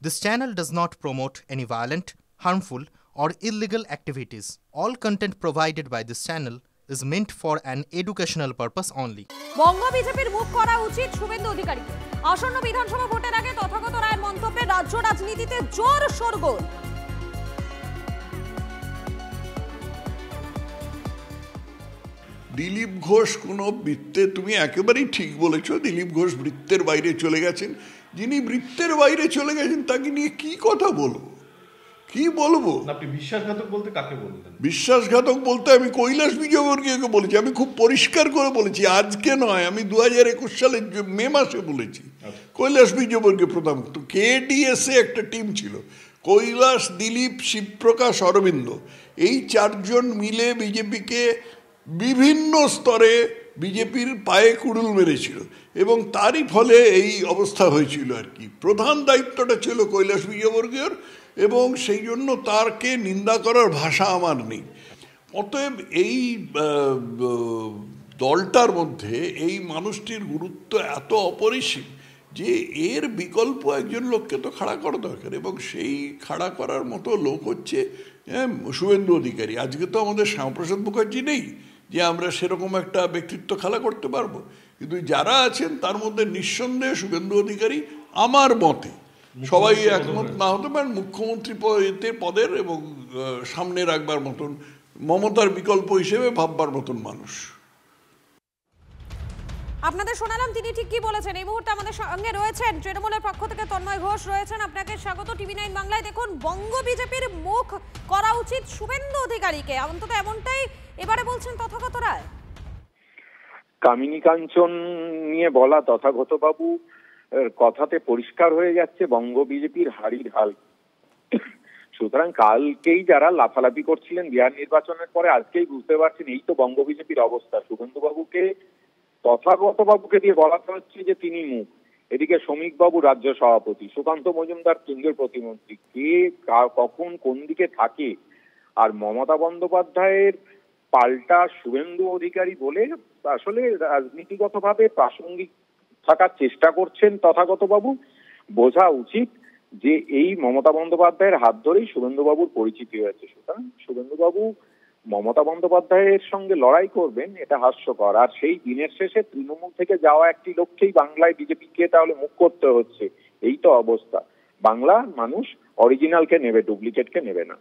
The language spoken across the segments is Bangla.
This channel does not promote any violent, harmful, or illegal activities. All content provided by this channel is meant for an educational purpose only. বঙ্গ বিজেপির মুখ করা উচিত শুভেন্দু অধিকারীকে। আসন্ন বিধানসভা ভোটের আগে তথাগত রায়ের মন্তব্যে রাজ্য রাজনীতিতে জোর শোরগোল। দিলীপ ঘোষ কোনো বৃত্তে, তুমি একেবারেই ঠিক বলেছো, দিলীপ ঘোষ বৃত্তের বাইরে চলে গেছেন। যিনি বৃত্তের বাইরে চলে গেছেন তাকে নিয়ে কি কথা বলবো, কি বলবো? আপনি বিশ্বাসঘাতক বলতে কাকে বললেন? বিশ্বাসঘাতক বলতে আমি কৈলাস বিজয়বর্গীয়কে বলেছি। আমি খুব পরিষ্কার করে বলেছি, আজকে নয়, আমি 2021 সালের মে মাসে বলেছি। কৈলাস বিজয়বর্গীয় প্রথম, তো কেডিএসএ একটা টিম ছিল, কৈলাস, দিলীপ, শিবপ্রকাশ, অরবিন্দ, এই চারজন মিলে বিজেপিকে বিভিন্ন স্তরে বিজেপির পায়ে কুড়ুল মেরেছিল এবং তারই ফলে এই অবস্থা হয়েছিল আর কি। প্রধান দায়িত্বটা ছিল কৈলাস বিজয়বর্গীয়র এবং সেই জন্য তারকে নিন্দা করার ভাষা আমার নেই। অতএব এই দলটার মধ্যে এই মানুষটির গুরুত্ব এত অপরিসীম যে এর বিকল্প একজন লোককে তো খাড়া করা দরকার এবং সেই খাড়া করার মতো লোক হচ্ছে শুভেন্দু অধিকারী। আজকে তো আমাদের শ্যামাপ্রসাদ মুখার্জি নেই যে আমরা সেরকম একটা ব্যক্তিত্ব খেলা করতে পারবো, কিন্তু যারা আছেন তার মধ্যে নিঃসন্দেহে শুভেন্দু অধিকারী আমার মতে, সবাই একমত না হতে পারেন, মুখ্যমন্ত্রী পদের এবং সামনে রাখবার মতন, মমতার বিকল্প হিসেবে ভাববার মতন মানুষ। আপনাদের শোনালাম তিনি ঠিক কি বলেছেন। এই মুহূর্তে আমাদের সঙ্গে রয়েছেন তৃণমূলের পক্ষ থেকে তন্ময় ঘোষ রয়েছেন। আপনাকে স্বাগত টিভি9 বাংলায়। দেখুন, বঙ্গ বিজেপির মুখ করা উচিত শুভেন্দু অধিকারীকে, অন্তত এমনটাই এবারে বলছেন তথাগত রায়। কামিনী কাঞ্চন নিয়ে বলা তথাগত বাবু কথাতে পরিষ্কার হয়ে যাচ্ছে বঙ্গ বিজেপির হাড়ির হাল। সুতরাং কালকেই যারা লাফালাফি করছিলেন বিহার নির্বাচনের পরে, আজকেই বুঝতে পারছেন এই তো বঙ্গ বিজেপির অবস্থা। শুভেন্দু বাবুকে, তথাগত বাবুকে দিয়ে বলাতে হচ্ছে যে তিনি মুখ, এদিকে শ্রমিক বাবু রাজ্য সভাপতি, সুকান্ত মজুমদার কেন্দ্রীয় প্রতিমন্ত্রী, কে কখন কোন দিকে থাকে। আর মমতা বন্দ্যোপাধ্যায়ের পাল্টা শুভেন্দু অধিকারী বলে আসলে রাজনীতিগতভাবে প্রাসঙ্গিক থাকার চেষ্টা করছেন তথাগত বাবু। বোঝা উচিত যে এই মমতা বন্দ্যোপাধ্যায়ের হাত ধরেই শুভেন্দু বাবুর পরিচিতি হয়েছে। সুতরাং শুভেন্দু বাবু মমতা বন্দ্যোপাধ্যায়ের সঙ্গে লড়াই করবেন, এটা হাস্যকর। আর সেই দিনের শেষে তৃণমূল থেকে যাওয়া একটি লোককেই বাংলায় বিজেপিকে তাহলে মুখ করতে হচ্ছে, এই তো অবস্থা। বাংলার মানুষ অরিজিনালকে নেবে, ডুপ্লিকেটকে নেবে না।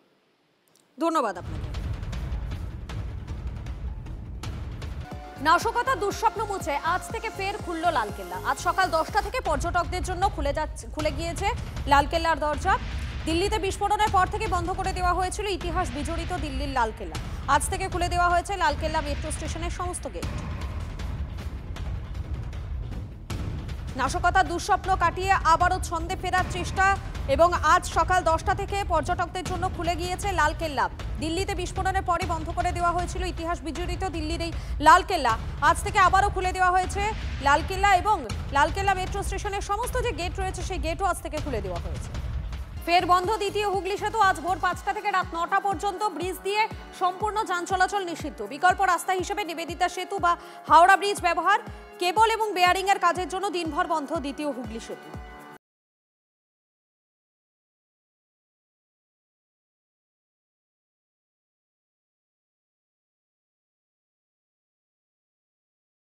ধন্যবাদ আপনাকে। নাশকতা দুঃস্বপ্ন মুছে আজ থেকে ফের খুলল লালকেল্লা। আজ সকাল 10টা থেকে পর্যটকদের জন্য খুলে গিয়েছে লালকেল্লার দরজা। দিল্লিতে বিস্ফোরণের পর থেকে বন্ধ করে দেওয়া হয়েছিল ইতিহাস বিজড়িত দিল্লির লালকেল্লা। আজ থেকে খুলে দেওয়া হয়েছে লালকেল্লা মেট্রো স্টেশনের সমস্ত গেট। নাশকতার দুঃস্বপ্ন কাটিয়ে আবারও ছন্দে ফেরার চেষ্টা এবং আজ সকাল 10টা থেকে পর্যটকদের জন্য খুলে গিয়েছে লালকেল্লা। দিল্লিতে বিস্ফোরণের পরে বন্ধ করে দেওয়া হয়েছিল ইতিহাস বিজড়িত দিল্লির এই লালকেল্লা। আজ থেকে আবারও খুলে দেওয়া হয়েছে লালকেল্লা এবং লালকেল্লা মেট্রো স্টেশনের সমস্ত যে গেট রয়েছে সেই গেটও আজ থেকে খুলে দেওয়া হয়েছে। ফের বন্ধ দ্বিতীয় হুগলি সেতু। আজ ভোর 5টা থেকে রাত 9টা পর্যন্ত ব্রিজ দিয়ে সম্পূর্ণ যান চলাচল নিষিদ্ধ। বিকল্প রাস্তা হিসেবে নিবেদিতা সেতু বা হাওড়া ব্রিজ ব্যবহার। কেবল এবং বেয়ারিং এর কাজের জন্য দিনভর বন্ধ দ্বিতীয় হুগলি সেতু।